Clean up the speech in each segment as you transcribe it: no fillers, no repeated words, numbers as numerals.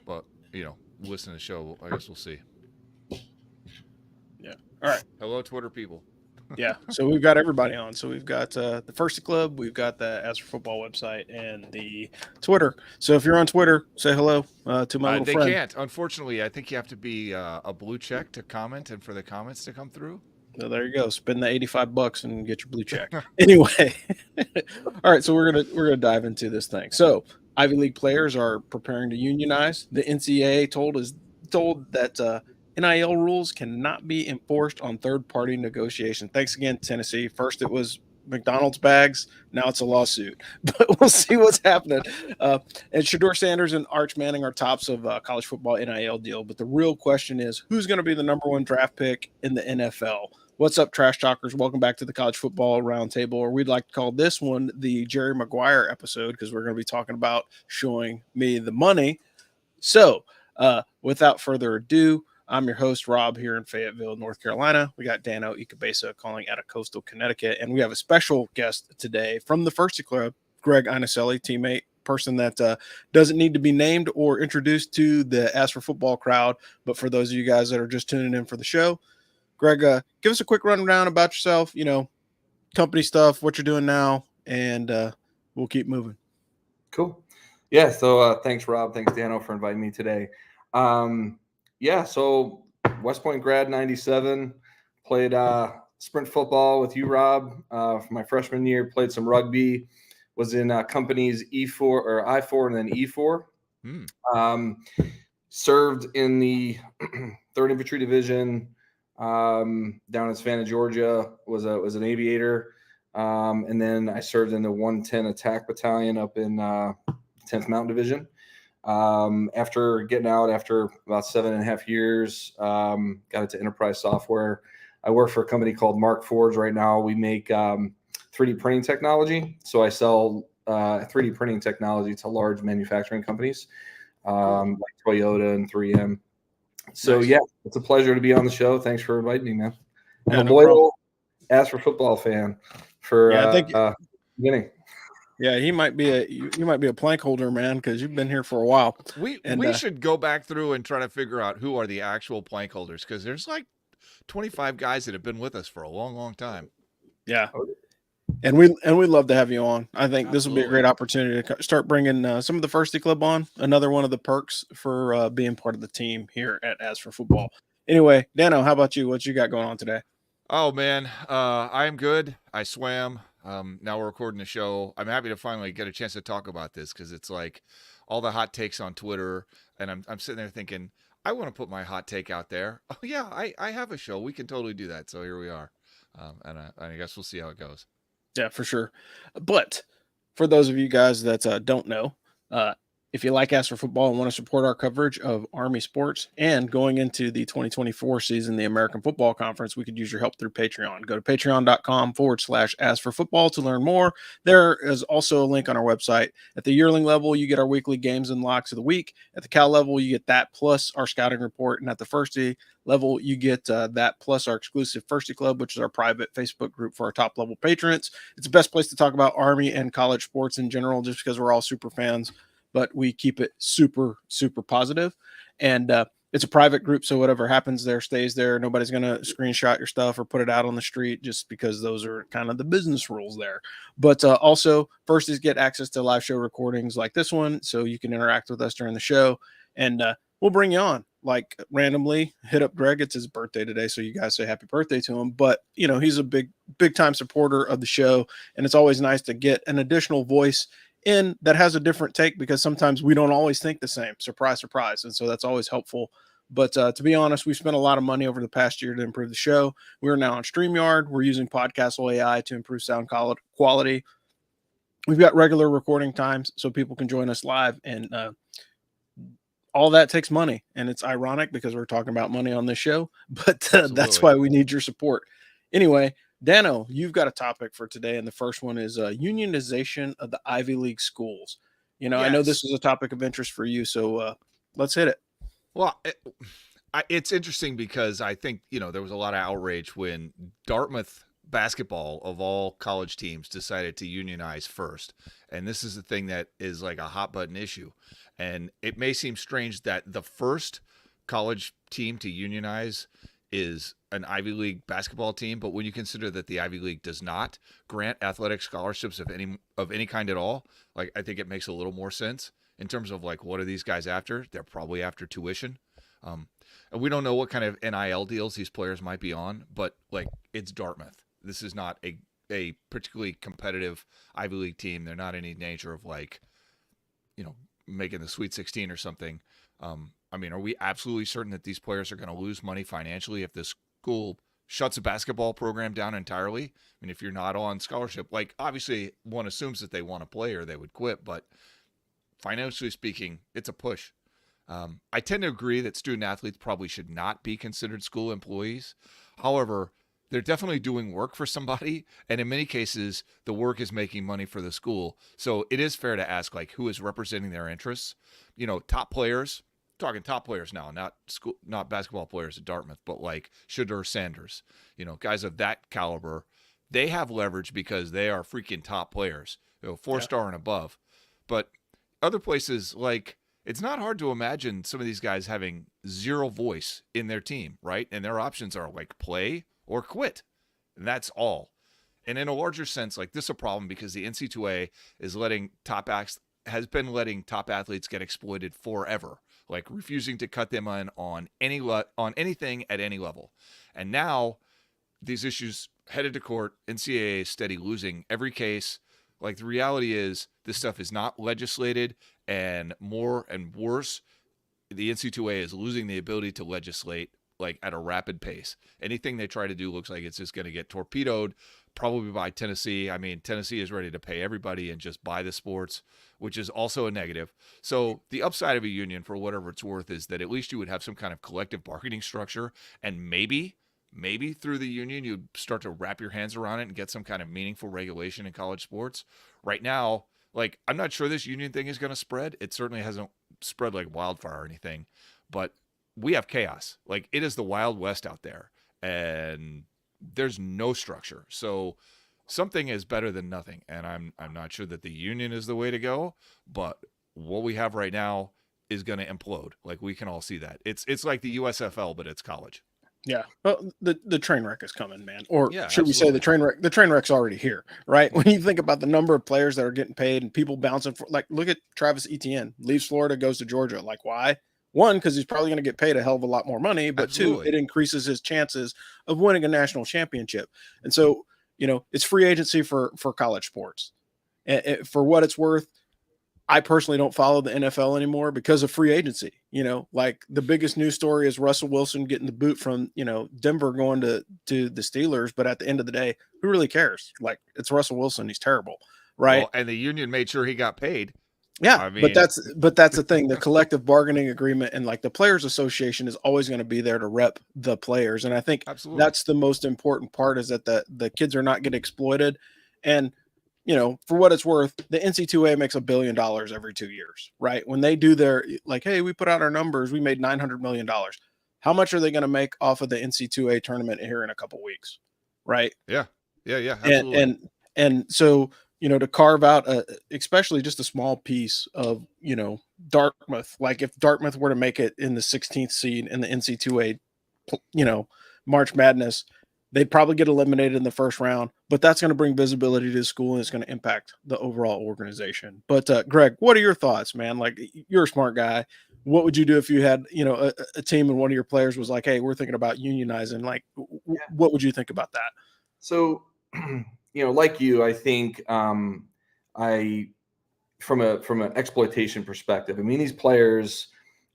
but listen to the show. I guess we'll see. Yeah. All right. Hello, Twitter people. Yeah. So we've got everybody on. So we've got the First Club, we've got the As for Football website, and the Twitter. So if you're on Twitter, say hello to my little They friend. can't. Unfortunately, I think you have to be a blue check to comment and for the comments to come through. So there you go. Spend the $85 and get your blue check. Anyway, all right. So we're gonna dive into this thing. So Ivy League players are preparing to unionize. The NCAA told that NIL rules cannot be enforced on third-party negotiation. Thanks again, Tennessee. First it was McDonald's bags. Now it's a lawsuit, but we'll see what's happening. And Shador Sanders and Arch Manning are tops of college football NIL deal. But the real question is, who's going to be the number one draft pick in the NFL? What's up, Trash Talkers? Welcome back to the College Football Roundtable, or we'd like to call this one the Jerry Maguire episode, because we're going to be talking about showing me the money. So without further ado, I'm your host, Rob, here in Fayetteville, North Carolina. We got Dano Ikebesa calling out of coastal Connecticut, and we have a special guest today from the First Club, Greg Inaselli, teammate, person that doesn't need to be named or introduced to the As for Football crowd. But for those of you guys that are just tuning in for the show, Greg, give us a quick rundown about yourself, company stuff, what you're doing now, and we'll keep moving. Cool. Yeah, so thanks, Rob. Thanks, Dano, for inviting me today. So West Point grad, 97, played sprint football with you, Rob, for my freshman year, played some rugby, was in companies E4 or I4 and then E4. Served in the 3rd Infantry Division down in Savannah, Georgia, was an aviator. And then I served in the 110 Attack Battalion up in 10th Mountain Division. After getting out after about 7.5 years, got into enterprise software. I work for a company called Mark Forge right now. We make 3D printing technology. So I sell 3D printing technology to large manufacturing companies like Toyota and 3M. So, nice. Yeah, it's a pleasure to be on the show. Thanks for inviting me, man. I'm a loyal As for Football fan for beginning. Yeah, you might be a plank holder, man, because you've been here for a while. We should go back through and try to figure out who are the actual plank holders, because there's like 25 guys that have been with us for a long, long time. Yeah, and we'd love to have you on. I think this will be a great opportunity to start bringing some of the Firsty Club on. Another one of the perks for being part of the team here at As for Football. Anyway, Dano, how about you? What you got going on today? Oh man, I'm good. I swam. Now we're recording the show. I'm happy to finally get a chance to talk about this, because it's like all the hot takes on Twitter, and I'm sitting there thinking, I want to put my hot take out there. Oh yeah, I have a show. We can totally do that. So here we are, and I guess we'll see how it goes. Yeah, for sure. But for those of you guys that don't know, if you like As for Football and want to support our coverage of Army sports and going into the 2024 season, the American Football Conference, we could use your help through Patreon. Go to patreon.com/As for Football to learn more. There is also a link on our website. At the yearling level, you get our weekly games and locks of the week. At the Cal level, you get that plus our scouting report. And at the Firsty level, you get that plus our exclusive Firsty Club, which is our private Facebook group for our top level patrons. It's the best place to talk about Army and college sports in general, just because we're all super fans. But we keep it super, super positive. And it's a private group, so whatever happens there stays there. Nobody's going to screenshot your stuff or put it out on the street, just because those are kind of the business rules there. But also, Firsties get access to live show recordings like this one, so you can interact with us during the show. And we'll bring you on, like randomly. Hit up Greg. It's his birthday today, so you guys say happy birthday to him. But, he's a big time supporter of the show, and it's always nice to get an additional voice in that has a different take, because sometimes we don't always think the same. Surprise, surprise. And so that's always helpful. But to be honest, we spent a lot of money over the past year to improve the show. We're now on StreamYard. We're using Podcastle AI to improve sound quality. We've got regular recording times so people can join us live, and all that takes money. And it's ironic because we're talking about money on this show, but that's why we need your support. Anyway, Dano, you've got a topic for today, and the first one is unionization of the Ivy League schools. Yes. I know this is a topic of interest for you, so let's hit it. Well, it's interesting because I think, there was a lot of outrage when Dartmouth basketball, of all college teams, decided to unionize first. And this is the thing that is like a hot button issue. And it may seem strange that the first college team to unionize is an Ivy League basketball team, but when you consider that the Ivy League does not grant athletic scholarships of any kind at all, like I think it makes a little more sense in terms of like what are these guys after? They're probably after tuition. And we don't know what kind of NIL deals these players might be on, but like it's Dartmouth. This is not a particularly competitive Ivy League team. They're not any nature of like, making the Sweet 16 or something. I mean, are we absolutely certain that these players are going to lose money financially if this school shuts a basketball program down entirely? I mean, if you're not on scholarship, like obviously one assumes that they want to play or they would quit, but financially speaking, it's a push. I tend to agree that student athletes probably should not be considered school employees. However, they're definitely doing work for somebody, and in many cases, the work is making money for the school. So it is fair to ask, like, who is representing their interests? Top players, talking top players now, not basketball players at Dartmouth, but like Shedeur Sanders, guys of that caliber, they have leverage because they are freaking top players, 4-star and above. But other places, like, it's not hard to imagine some of these guys having zero voice in their team, right? And their options are like play or quit. And that's all. And in a larger sense, like this is a problem because the NC2A has been letting top athletes get exploited forever, like refusing to cut them on anything at any level. And now these issues headed to court, NCAA is steady losing every case. Like the reality is this stuff is not legislated, and more and worse, the NC2A is losing the ability to legislate like at a rapid pace. Anything they try to do looks like it's just going to get torpedoed, probably by Tennessee. I mean, Tennessee is ready to pay everybody and just buy the sports, which is also a negative. So the upside of a union, for whatever it's worth, is that at least you would have some kind of collective bargaining structure, and maybe through the union you'd start to wrap your hands around it and get some kind of meaningful regulation in college sports. Right now, like, I'm not sure this union thing is going to spread. It certainly hasn't spread like wildfire or anything, but we have chaos. Like, it is the Wild West out there, and there's no structure. So something is better than nothing, and I'm not sure that the union is the way to go, but what we have right now is going to implode. Like, we can all see that. It's like the USFL, but it's college. Yeah. Well, the train wreck is coming, man. Or Yeah, should we say the train wreck? The train wreck's already here, right? When you think about the number of players that are getting paid and people bouncing for, like, look at Travis Etienne, leaves Florida, goes to Georgia. Like, why? One, because he's probably going to get paid a hell of a lot more money, but Absolutely. Two, it increases his chances of winning a national championship. And so, it's free agency for college sports. And for what it's worth, I personally don't follow the NFL anymore because of free agency. Like the biggest news story is Russell Wilson getting the boot from, Denver going to the Steelers. But at the end of the day, who really cares? Like, it's Russell Wilson. He's terrible. Right. Well, and the union made sure he got paid. Yeah. I mean, but that's the thing. The collective bargaining agreement and like the Players Association is always going to be there to rep the players. And I think absolutely. That's the most important part, is that the kids are not getting exploited. And, for what it's worth, the NC2A makes $1 billion every 2 years, right? When they do their, like, hey, we put out our numbers, we made $900 million. How much are they going to make off of the NC2A tournament here in a couple weeks? Right. Yeah. Absolutely. And so, to carve out especially just a small piece of, Dartmouth, like if Dartmouth were to make it in the 16th seed in the NC2A, March Madness, they'd probably get eliminated in the first round, but that's going to bring visibility to the school and it's going to impact the overall organization. But Greg, what are your thoughts, man? Like, you're a smart guy. What would you do if you had, a team and one of your players was like, hey, we're thinking about unionizing? Like, what would you think about that? So, like you, I think from an exploitation perspective, I mean, these players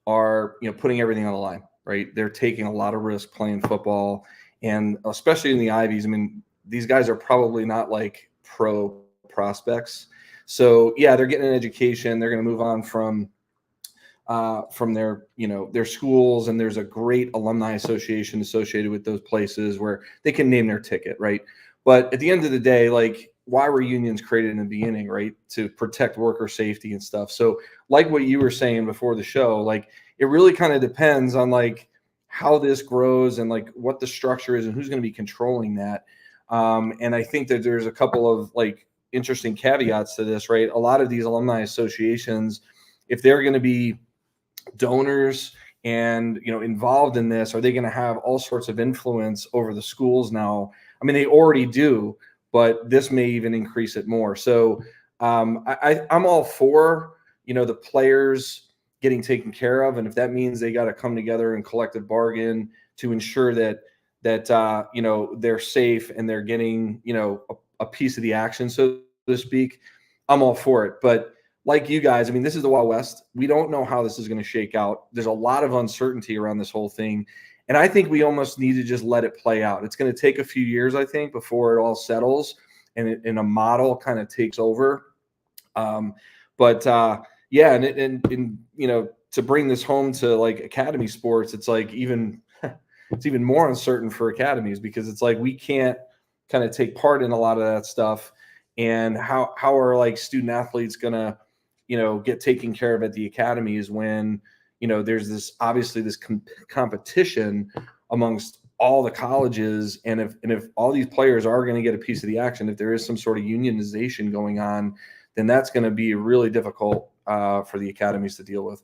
are, putting everything on the line, right? They're taking a lot of risk playing football. And especially in the Ivies, I mean, these guys are probably not like pro prospects. So yeah, they're getting an education. They're going to move on from their schools, and there's a great alumni association associated with those places where they can name their ticket, right? But at the end of the day, like, why were unions created in the beginning, right? To protect worker safety and stuff. So like what you were saying before the show, like, it really kind of depends on like how this grows and like what the structure is and who's going to be controlling that. And I think that there's a couple of like interesting caveats to this, right? A lot of these alumni associations if they're going to be donors and involved in this, are they going to have all sorts of influence over the schools now? I mean, they already do, but this may even increase it more. So I'm all for the players getting taken care of, and if that means they got to come together and collective bargain to ensure that they're safe and they're getting a piece of the action, so to speak, I'm all for it. But like you guys, I mean, this is the Wild West. We don't know how this is going to shake out. There's a lot of uncertainty around this whole thing. And I think we almost need to just let it play out. It's going to take a few years, I think, before it all settles and a model kind of takes over. Yeah, and to bring this home to like academy sports, it's like it's even more uncertain for academies, because it's like we can't kind of take part in a lot of that stuff. And how are like student athletes going to get taken care of at the academies when there's this obviously this competition amongst all the colleges, and if all these players are going to get a piece of the action, if there is some sort of unionization going on, then that's going to be really difficult for the academies to deal with.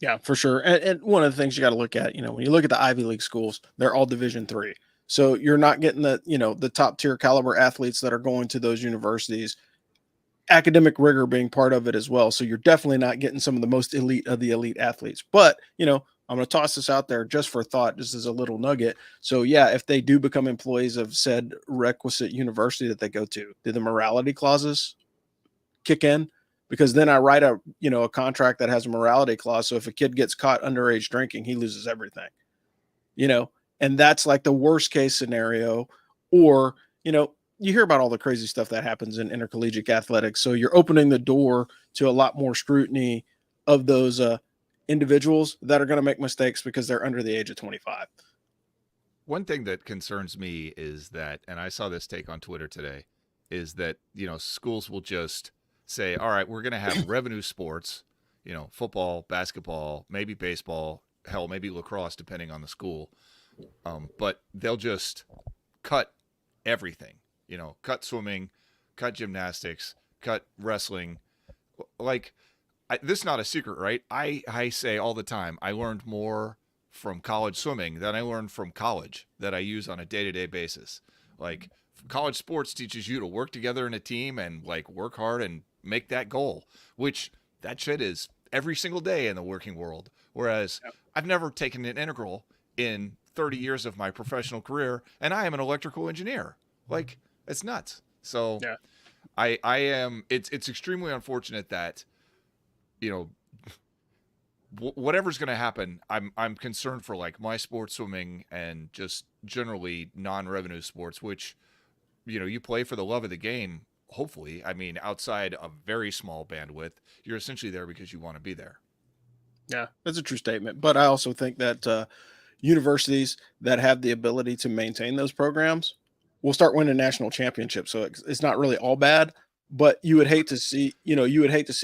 Yeah, for sure. And one of the things you got to look at, when you look at the Ivy League schools, they're all Division III. So you're not getting the top tier caliber athletes that are going to those universities, academic rigor being part of it as well. So you're definitely not getting some of the most elite of the elite athletes. But, I'm going to toss this out there just for thought, just as a little nugget. So yeah, if they do become employees of said requisite university that they go to, do the morality clauses kick in? Because then I write a contract that has a morality clause. So if a kid gets caught underage drinking, he loses everything, and that's like the worst case scenario. Or, you hear about all the crazy stuff that happens in intercollegiate athletics. So you're opening the door to a lot more scrutiny of those individuals that are going to make mistakes because they're under the age of 25. One thing that concerns me is that, and I saw this take on Twitter today, is that, schools will just say, all right, we're going to have revenue sports, football, basketball, maybe baseball, hell, maybe lacrosse, depending on the school. But they'll just cut everything, cut swimming, cut gymnastics, cut wrestling. Like, this is not a secret, right? I say all the time, I learned more from college swimming than I learned from college that I use on a day-to-day basis. Like, college sports teaches you to work together in a team and like work hard and make that goal, which that shit is every single day in the working world. Whereas I've never taken an integral in 30 years of my professional career, and I am an electrical engineer. Like, it's nuts. So yeah. I am, it's extremely unfortunate that, whatever's going to happen, I'm concerned for like my sport, swimming, and just generally non-revenue sports, which, you play for the love of the game. Hopefully, I mean, outside a very small bandwidth, you're essentially there because you want to be there. Yeah, that's a true statement. But I also think that universities that have the ability to maintain those programs will start winning national championships. So it's not really all bad, but you would hate to see,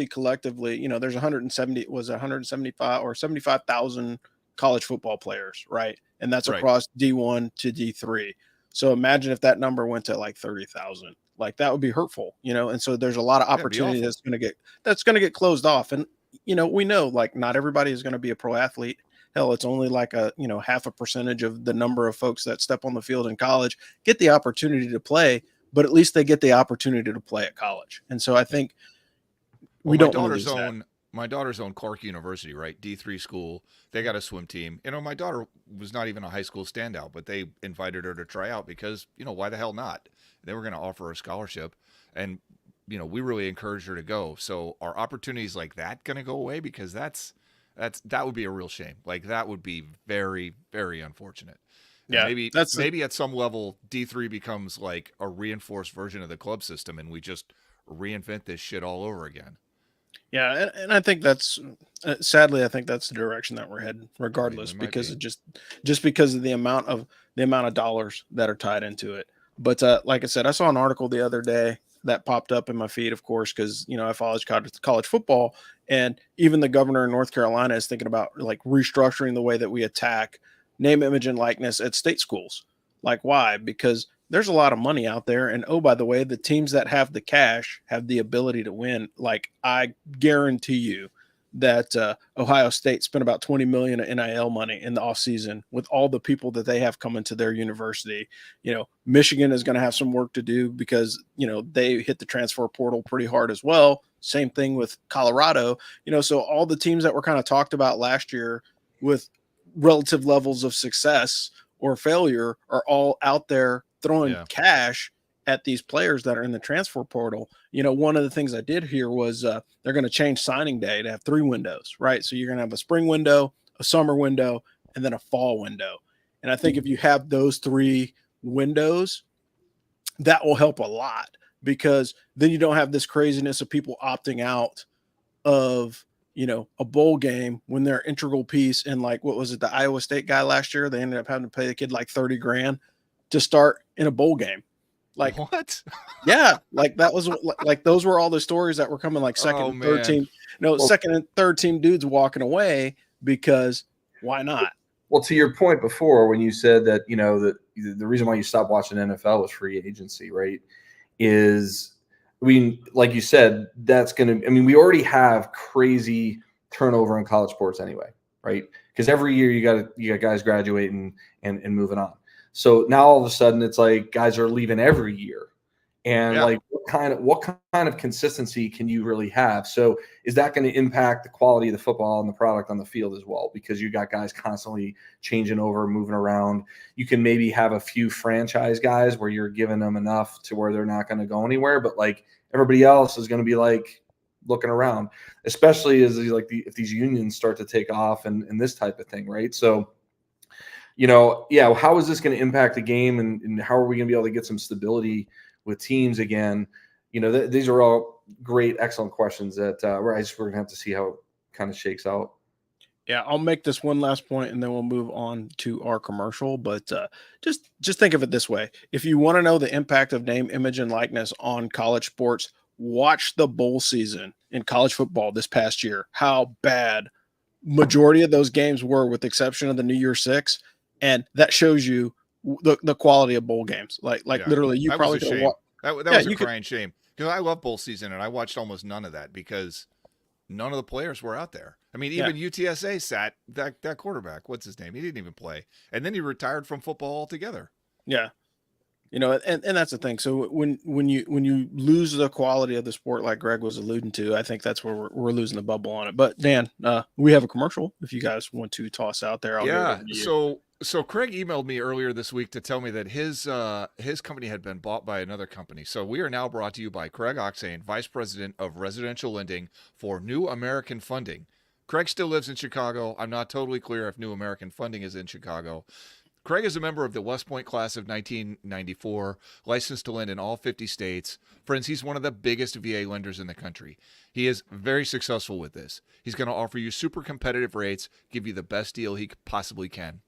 collectively, there's 175 or 75,000 college football players, right? And that's across D1 to D3. So imagine if that number went to like 30,000, like that would be hurtful, and so there's a lot of opportunity that's going to get closed off. And, we know like not everybody is going to be a pro athlete. Hell, it's only like a, half a percentage of the number of folks that step on the field in college get the opportunity to play, but at least they get the opportunity to play at college. And so I think we don't want to lose that. My daughter's own Clark University, right? D3 school. They got a swim team. My daughter was not even a high school standout, but they invited her to try out because, why the hell not? They were going to offer her a scholarship. And, we really encouraged her to go. So are opportunities like that going to go away? Because that would be a real shame. Like that would be very, very unfortunate. Yeah. And maybe at some level D3 becomes like a reinforced version of the club system and we just reinvent this shit all over again. Yeah, and I think that's sadly, I think that's the direction that we're heading, regardless, because it just because of the amount of dollars that are tied into it. But like I said, I saw an article the other day that popped up in my feed, of course, because I follow college football, and even the governor in North Carolina is thinking about like restructuring the way that we attack name, image, and likeness at state schools. Like, why? Because there's a lot of money out there. And oh, by the way, the teams that have the cash have the ability to win. Like, I guarantee you that Ohio State spent about $20 million in NIL money in the offseason with all the people that they have coming to their university. Michigan is going to have some work to do because, they hit the transfer portal pretty hard as well. Same thing with Colorado, so all the teams that were kind of talked about last year with relative levels of success or failure are all out there throwing cash at these players that are in the transfer portal. One of the things I did hear was they're going to change signing day to have 3 windows, right? So you're going to have a spring window, a summer window, and then a fall window. And I think if you have those 3 windows, that will help a lot, because then you don't have this craziness of people opting out of, a bowl game when they're integral piece. And like, what was it? The Iowa State guy last year, they ended up having to pay the kid like $30,000 to start in a bowl game. Like what? Yeah, like that was like those were all the stories that were coming, like second and third team, second and third team dudes walking away because why not? Well, to your point before, when you said that, that the reason why you stopped watching NFL was free agency, right? Like you said, we already have crazy turnover in college sports anyway, right? Because every year you got guys graduating and moving on. So now all of a sudden it's like guys are leaving every year, and like what kind of consistency can you really have? So is that going to impact the quality of the football and the product on the field as well? Because you got guys constantly changing over, moving around. You can maybe have a few franchise guys where you're giving them enough to where they're not going to go anywhere, but like everybody else is going to be like looking around, especially as if these unions start to take off and this type of thing, right? So. How is this going to impact the game, and how are we going to be able to get some stability with teams again? These are all great, excellent questions that we're going to have to see how it kind of shakes out. Yeah, I'll make this one last point and then we'll move on to our commercial. But just think of it this way. If you want to know the impact of name, image, and likeness on college sports, watch the bowl season in college football this past year. How bad majority of those games were, with the exception of the New Year's Six. And that shows you the quality of bowl games. Literally, you probably could have that was a crying shame, because I love bowl season and I watched almost none of that because none of the players were out there. I mean, even UTSA sat that quarterback. What's his name? He didn't even play, and then he retired from football altogether. Yeah, and that's the thing. So when you lose the quality of the sport, like Greg was alluding to, I think that's where we're losing the bubble on it. But Dan, we have a commercial if you guys want to toss out there. I'll give it over to you. So Craig emailed me earlier this week to tell me that his company had been bought by another company. So we are now brought to you by Craig Oxane, Vice President of Residential Lending for New American Funding. Craig still lives in Chicago. I'm not totally clear if New American Funding is in Chicago. Craig is a member of the West Point class of 1994, licensed to lend in all 50 states. Friends, he's one of the biggest VA lenders in the country. He is very successful with this. He's going to offer you super competitive rates, give you the best deal he possibly can.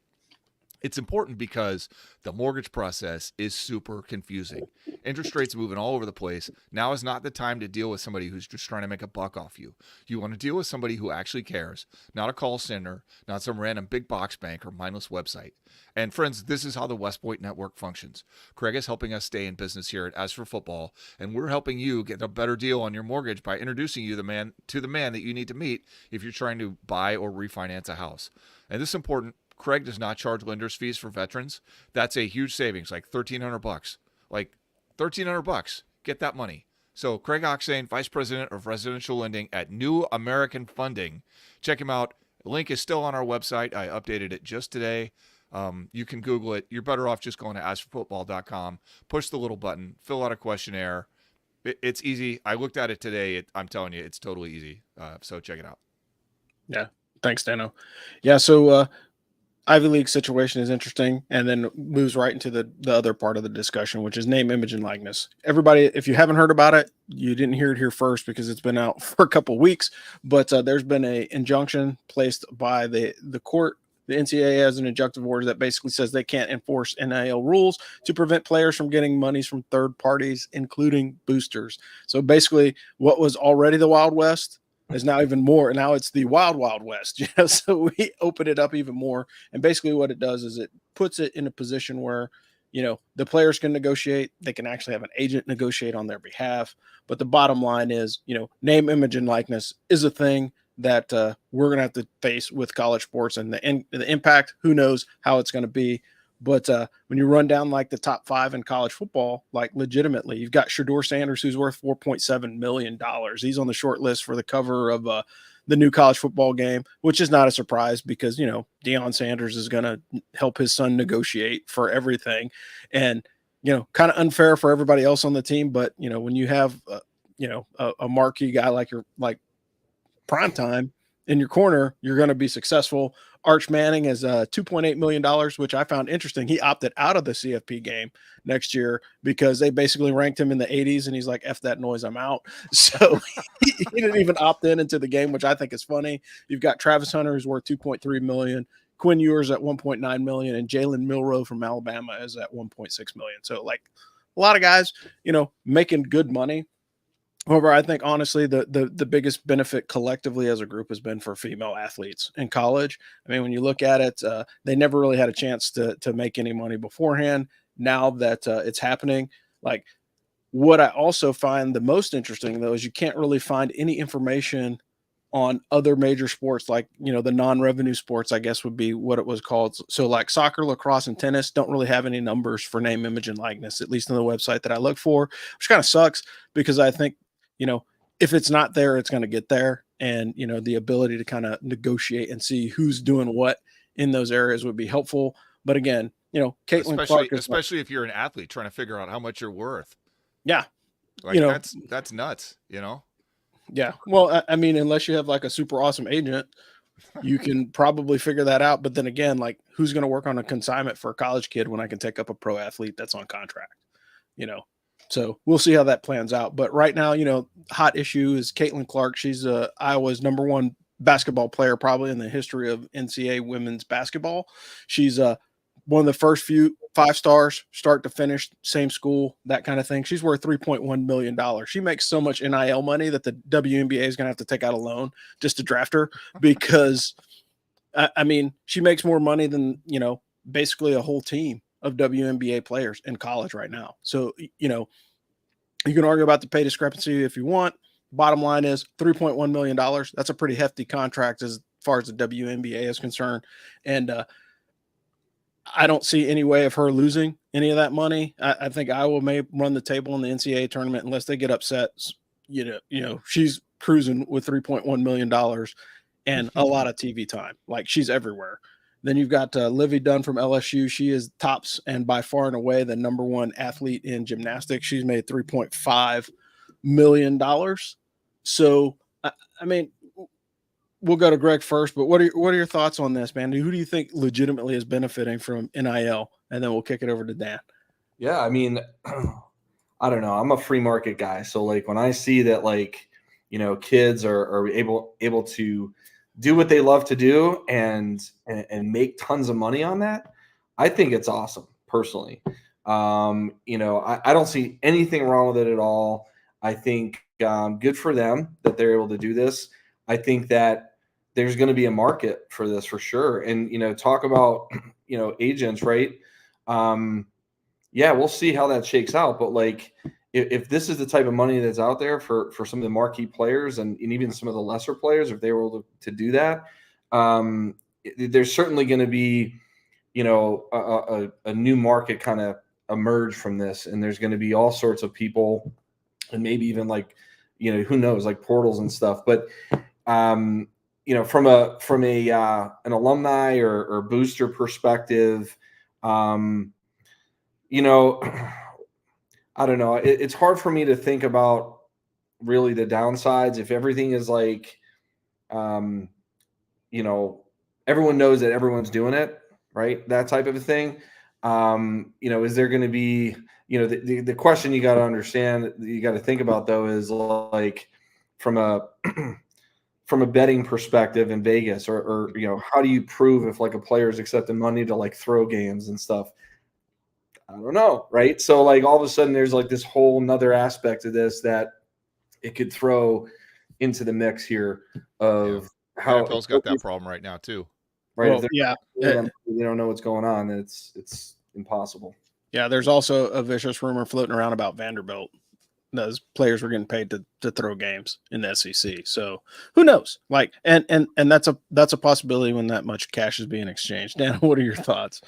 It's important because the mortgage process is super confusing. Interest rates moving all over the place. Now is not the time to deal with somebody who's just trying to make a buck off you. You want to deal with somebody who actually cares, not a call center, not some random big box bank or mindless website. And friends, this is how the West Point Network functions. Craig is helping us stay in business here at As for Football, and we're helping you get a better deal on your mortgage by introducing you to the man that you need to meet if you're trying to buy or refinance a house. And this is important. Craig does not charge lenders fees for veterans. That's a huge savings, like $1,300. Like $1,300. Get that money. So Craig Oxane, Vice President of Residential Lending at New American Funding. Check him out. Link is still on our website. I updated it just today. You can Google it. You're better off just going to asforfootball.com. Push the little button. Fill out a questionnaire. It's easy. I looked at it today. I'm telling you, it's totally easy. So check it out. Yeah. Thanks, Dano. Yeah. So, Ivy League situation is interesting, and then moves right into the other part of the discussion, which is name, image, and likeness. Everybody, if you haven't heard about it, you didn't hear it here first because it's been out for a couple of weeks, but there's been an injunction placed by the court. The NCAA has an injunctive order that basically says they can't enforce NIL rules to prevent players from getting monies from third parties, including boosters. So basically what was already the Wild West is now even more. Now it's the wild, wild west. So we open it up even more. And basically what it does is it puts it in a position where, the players can negotiate. They can actually have an agent negotiate on their behalf. But the bottom line is, name, image, and likeness is a thing. that we're going to have to face with college sports, and the impact, who knows how it's going to be. But when you run down like the top 5 in college football, like legitimately, you've got Shedeur Sanders, who's worth $4.7 million. He's on the short list for the cover of the new college football game, which is not a surprise because, Deion Sanders is going to help his son negotiate for everything. And, kind of unfair for everybody else on the team. But, when you have, a marquee guy like Primetime in your corner, you're going to be successful. Arch Manning is $2.8 million, which I found interesting. He opted out of the CFP game next year because they basically ranked him in the 80s, and he's like, F that noise, I'm out. So he didn't even opt into the game, which I think is funny. You've got Travis Hunter, who's worth $2.3 million, Quinn Ewers at $1.9 million, and Jalen Milroe from Alabama is at $1.6 million. So, like, a lot of guys, making good money. However, I think honestly the biggest benefit collectively as a group has been for female athletes in college. I mean, when you look at it, they never really had a chance to make any money beforehand. Now that it's happening, like, what I also find the most interesting though is you can't really find any information on other major sports, like, the non-revenue sports, I guess would be what it was called. So like soccer, lacrosse, and tennis don't really have any numbers for name, image, and likeness, at least on the website that I look for, which kind of sucks because I think, if it's not there, it's going to get there. And, the ability to kind of negotiate and see who's doing what in those areas would be helpful. But again, Caitlin Clark especially if you're an athlete trying to figure out how much you're worth. Yeah. Like, that's nuts, Yeah. Well, I mean, unless you have like a super awesome agent, you can probably figure that out. But then again, like, who's going to work on a consignment for a college kid when I can take up a pro athlete that's on contract, So we'll see how that plans out. But right now, hot issue is Caitlin Clark. She's Iowa's number 1 basketball player probably in the history of NCAA women's basketball. She's one of the first few 5-stars, start to finish, same school, that kind of thing. She's worth $3.1 million. She makes so much NIL money that the WNBA is going to have to take out a loan just to draft her because, I mean, she makes more money than, basically a whole team of WNBA players in college right now. So, you can argue about the pay discrepancy if you want. Bottom line is $3.1 million. That's a pretty hefty contract as far as the WNBA is concerned. And I don't see any way of her losing any of that money. I think Iowa may run the table in the NCAA tournament unless they get upset. She's cruising with $3.1 million and a lot of TV time. Like, she's everywhere. Then you've got Livy Dunn from LSU. She is tops and by far and away the number 1 athlete in gymnastics. She's made $3.5 million. So, I mean, we'll go to Greg first, but what are your thoughts on this, man? Who do you think legitimately is benefiting from NIL? And then we'll kick it over to Dan. Yeah, I mean, I don't know. I'm a free market guy. So like when I see that, like, kids are able to do what they love to do and make tons of money on that, I think it's awesome personally. I don't see anything wrong with it at all. I think good for them that they're able to do this. I think that there's going to be a market for this for sure. And, talk about, agents, right? Yeah, we'll see how that shakes out. But like, if this is the type of money that's out there for some of the marquee players and even some of the lesser players, if they were able to do that, there's certainly going to be, a new market kind of emerge from this. And there's going to be all sorts of people and maybe even like, who knows, like portals and stuff. But, from an alumni or booster perspective, I don't know. It's hard for me to think about really the downsides if everything is like, everyone knows that everyone's doing it, right? That type of a thing. Is there going to be, the question you got to understand, you got to think about though, is like from a betting perspective in Vegas or how do you prove if like a player is accepting money to like throw games and stuff? I don't know. Right. So like all of a sudden there's like this whole nother aspect of this that it could throw into the mix here of how NFL's got that problem right now too. Right. Well, yeah. They don't know what's going on. It's impossible. Yeah. There's also a vicious rumor floating around about Vanderbilt those players were getting paid to throw games in the SEC. So who knows? Like, and that's a possibility when that much cash is being exchanged. Dan, what are your thoughts?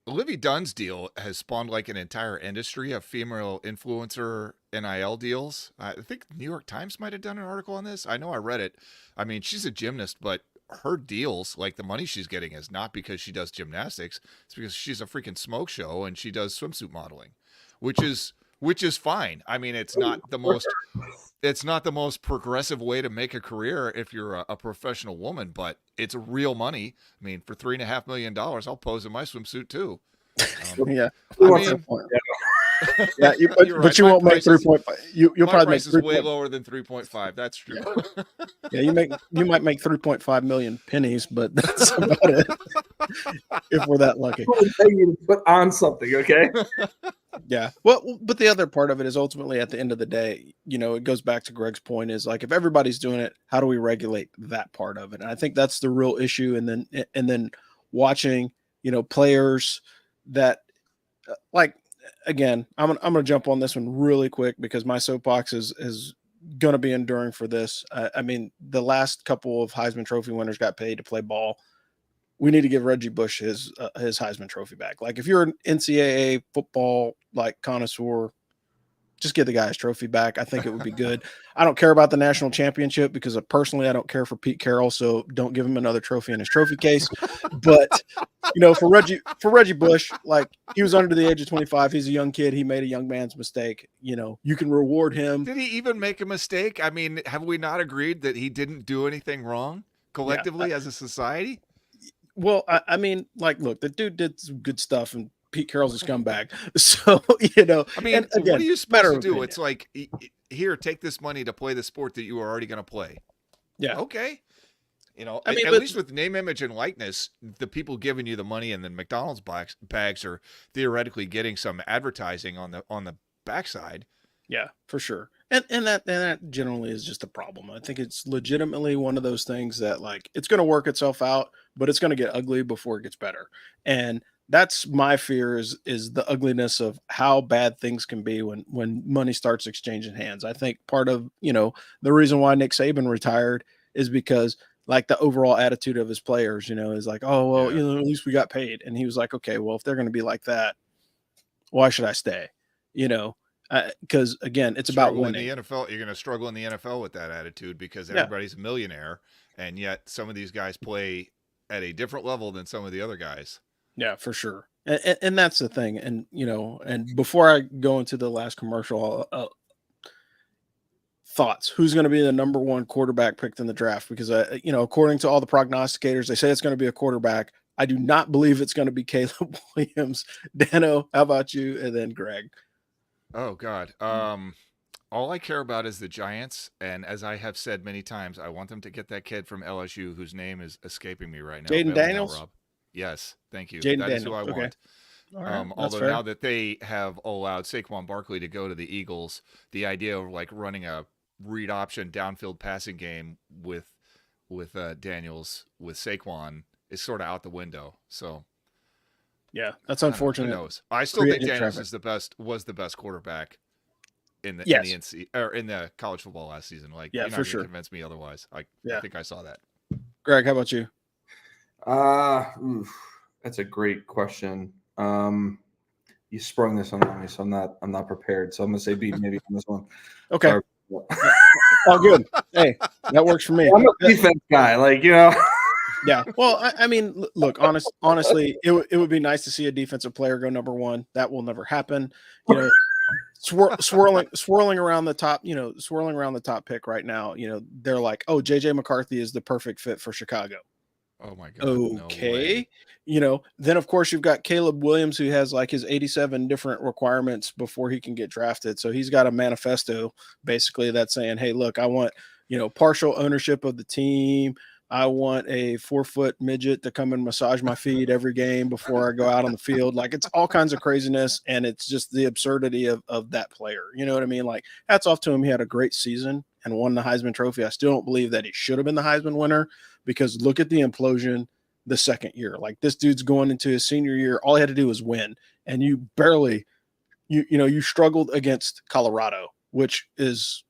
Livy Dunn's deal has spawned like an entire industry of female influencer NIL deals. I think the New York Times might have done an article on this. I know I read it. I mean, she's a gymnast, but her deals, like the money she's getting, is not because she does gymnastics. It's because she's a freaking smoke show and she does swimsuit modeling, which is fine. I mean, it's not the most progressive way to make a career if you're a professional woman, but it's real money. I mean, for $3.5 million, I'll pose in my swimsuit too. Yeah, I mean, yeah, but right. you won't make 3.5. You'll my probably price make is way lower than 3.5. That's true. Yeah, you might make 3.5 million pennies, but that's about it. If we're that lucky. You to put on something, okay? Yeah. Well, but the other part of it is ultimately at the end of the day, it goes back to Greg's point is like, if everybody's doing it, how do we regulate that part of it? And I think that's the real issue. And then watching, players that like, again, I'm going to jump on this one really quick because my soapbox is going to be enduring for this. I mean, the last couple of Heisman Trophy winners got paid to play ball. We need to give Reggie Bush his Heisman Trophy back. Like, if you're an NCAA football connoisseur, just get the guy's trophy back. I think it would be good. I don't care about the national championship because personally I don't care for Pete Carroll, so don't give him another trophy in his trophy case. But for Reggie Bush, like, he was under the age of 25. He's a young kid. He made a young man's mistake. You can reward him. Did he even make a mistake? I mean, have we not agreed that he didn't do anything wrong collectively as a society? Well, I mean, like, look, the dude did some good stuff, and Pete Carroll's a scumbag. So, I mean, and again, what are you supposed to do? opinion. It's like, here, take this money to play the sport that you are already going to play. Yeah. Okay. I mean, at least with name, image, and likeness, the people giving you the money and then McDonald's bags are theoretically getting some advertising on the backside. Yeah, for sure. And that generally is just a problem. I think it's legitimately one of those things that, like, it's going to work itself out, but it's going to get ugly before it gets better. And that's my fear is the ugliness of how bad things can be when money starts exchanging hands. I think part of, the reason why Nick Saban retired is because, like, the overall attitude of his players, is like, oh, well, at least we got paid. And he was like, okay, well, if they're going to be like that, why should I stay? Because again, it's about winning. In the NFL, you're going to struggle in the NFL with that attitude because everybody's a millionaire, and yet some of these guys play at a different level than some of the other guys. Yeah, for sure. And that's the thing. And, and before I go into the last commercial, thoughts, who's going to be the number one quarterback picked in the draft? Because, according to all the prognosticators, they say it's going to be a quarterback. I do not believe it's going to be Caleb Williams. Dano, how about you? And then Greg. Oh, God. All I care about is the Giants, and as I have said many times, I want them to get that kid from LSU whose name is escaping me right now. Jaden Daniels? Rob. Yes, thank you. Jaden That Daniels. is who I want. Right, although now that they have allowed Saquon Barkley to go to the Eagles, the idea of like running a read option downfield passing game with Daniels with Saquon is sort of out the window. So yeah, that's unfortunate. Who knows? I still think Daniels was the best quarterback in the college football last season. Like, yeah, you're not for gonna sure. convince me otherwise. I think I saw that. Greg, how about you? That's a great question. You sprung this on me, so I'm not prepared. So I'm gonna say B maybe on this one. Okay. All good. Hey, that works for me. I'm a defense guy, Yeah. Well, I mean, look, honestly, it would be nice to see a defensive player go number one. That will never happen. Swirling around the top pick right now. They're like, oh, JJ McCarthy is the perfect fit for Chicago. Oh my God. Okay. Then of course you've got Caleb Williams, who has like his 87 different requirements before he can get drafted. So he's got a manifesto basically that's saying, hey, look, I want, partial ownership of the team. I want a 4-foot midget to come and massage my feet every game before I go out on the field. Like, it's all kinds of craziness. And it's just the absurdity of that player. You know what I mean? Like, hats off to him. He had a great season and won the Heisman Trophy. I still don't believe that he should have been the Heisman winner because look at the implosion the second year. Like, this dude's going into his senior year. All he had to do was win. And you barely, you struggled against Colorado which is,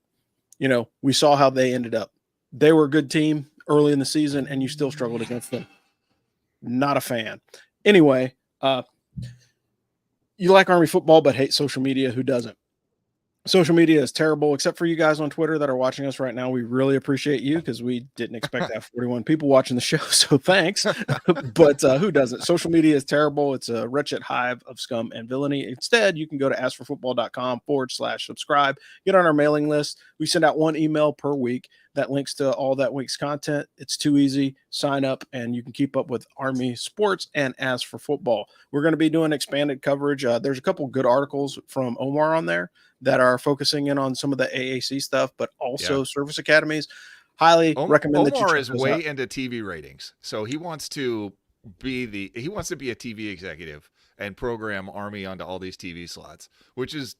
we saw how they ended up. They were a good team early in the season, and you still struggled against them. Not a fan. Anyway, you like Army football but hate social media. Who doesn't? Social media is terrible, except for you guys on Twitter that are watching us right now. We really appreciate you because we didn't expect to have 41 people watching the show, so thanks. But who doesn't? Social media is terrible. It's a wretched hive of scum and villainy. Instead, you can go to askforfootball.com/subscribe. Get on our mailing list. We send out one email per week that links to all that week's content. It's too easy. Sign up, and you can keep up with Army sports and As for Football. We're going to be doing expanded coverage. There's a couple good articles from Omar on there that are focusing in on some of the AAC stuff, but also service academies. Highly recommend that you Omar check is those way out. into TV ratings, so he wants to be a TV executive and program Army onto all these TV slots, which is,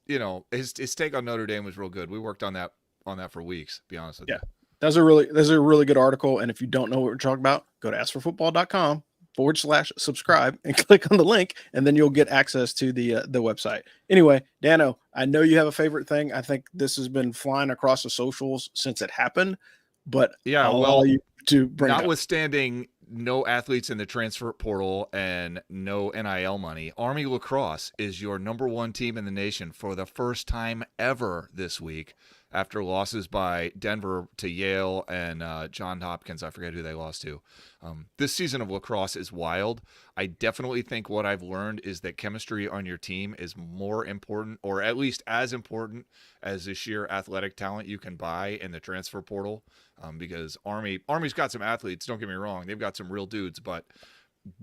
his take on Notre Dame was real good. We worked on that for weeks, to be honest with you. That's a really good article. And if you don't know what we're talking about, go to askforfootball.com/subscribe and click on the link, and then you'll get access to the website. Anyway, Dano, I know you have a favorite thing. I think this has been flying across the socials since it happened, but I'll allow you to bring it up. Notwithstanding no athletes in the transfer portal and no NIL money, Army lacrosse is your number one team in the nation for the first time ever this week, after losses by Denver to Yale and Johns Hopkins. I forget who they lost to. This season of lacrosse is wild. I definitely think what I've learned is that chemistry on your team is more important, or at least as important, as the sheer athletic talent you can buy in the transfer portal. Because Army's got some athletes, don't get me wrong. They've got some real dudes, but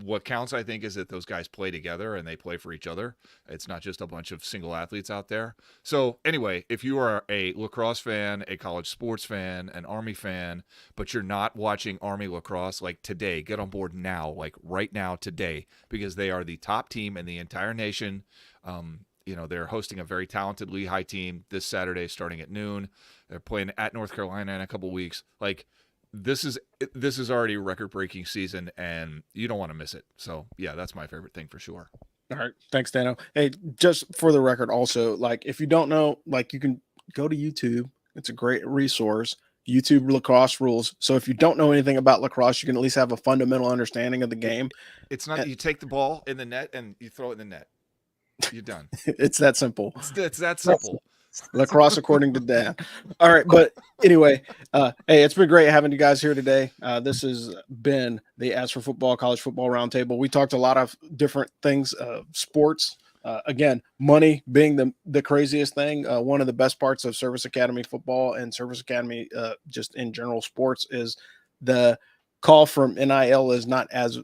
what counts, I think, is that those guys play together and they play for each other. It's not just a bunch of single athletes out there. So anyway, if you are a lacrosse fan, a college sports fan, an Army fan, but you're not watching Army lacrosse, like today, get on board now, like right now, today, because they are the top team in the entire nation. They're hosting a very talented Lehigh team this Saturday starting at noon. They're playing at North Carolina in a couple weeks. Like, this is already a record-breaking season, and you don't want to miss it. So, yeah, that's my favorite thing for sure. All right. Thanks, Dano. Hey, just for the record also, like, if you don't know, like, you can go to YouTube. It's a great resource. YouTube Lacrosse Rules. So if you don't know anything about lacrosse, you can at least have a fundamental understanding of the game. It's not, you take the ball in the net and you throw it in the net. You're done. It's that simple. It's that simple. Lacrosse according to Dan. All right, but anyway, hey, it's been great having you guys here today. This has been the As for Football College Football Roundtable. We talked a lot of different things, sports. Again, money being the craziest thing. One of the best parts of Service Academy football and Service Academy, just in general sports, is the call from NIL is not as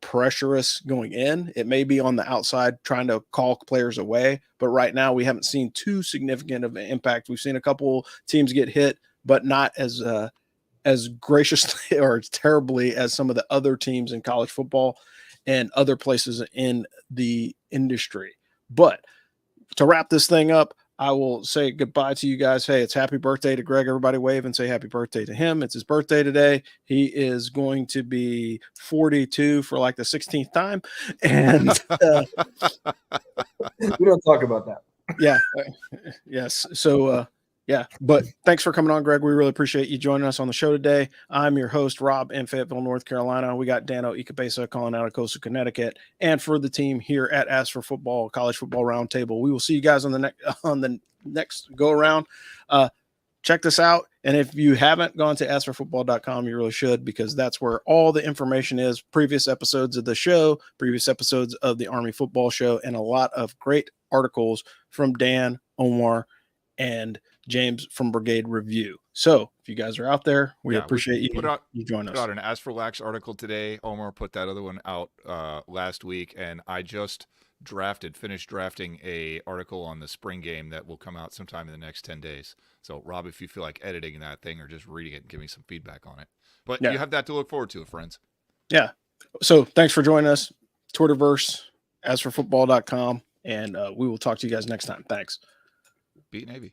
pressurous going in. It may be on the outside trying to call players away, but right now we haven't seen too significant of an impact. We've seen a couple teams get hit, but not as graciously or as terribly as some of the other teams in college football and other places in the industry. But to wrap this thing up, I will say goodbye to you guys. Hey, it's happy birthday to Greg. Everybody wave and say happy birthday to him. It's his birthday today. He is going to be 42 for like the 16th time. And we don't talk about that. Yeah. Yes. So, yeah, but thanks for coming on, Greg. We really appreciate you joining us on the show today. I'm your host, Rob, in Fayetteville, North Carolina. We got Dano Ikebesa calling out of coastal Connecticut. And for the team here at As for Football, College Football Roundtable, we will see you guys on the next go around. Check this out. And if you haven't gone to asforfootball.com, you really should, because that's where all the information is. Previous episodes of the show, previous episodes of the Army Football Show, and a lot of great articles from Dan, Omar, and James from Brigade Review. So if you guys are out there, we appreciate you join us. Put out an As for Lax article today. Omar put that other one out last week, and I just finished drafting a article on the spring game that will come out sometime in the next 10 days. So Rob, if you feel like editing that thing or just reading it and giving some feedback on it, but you have that to look forward to, friends. Yeah. So thanks for joining us. Twitterverse, asforfootball.com, and we will talk to you guys next time. Thanks. Beat Navy.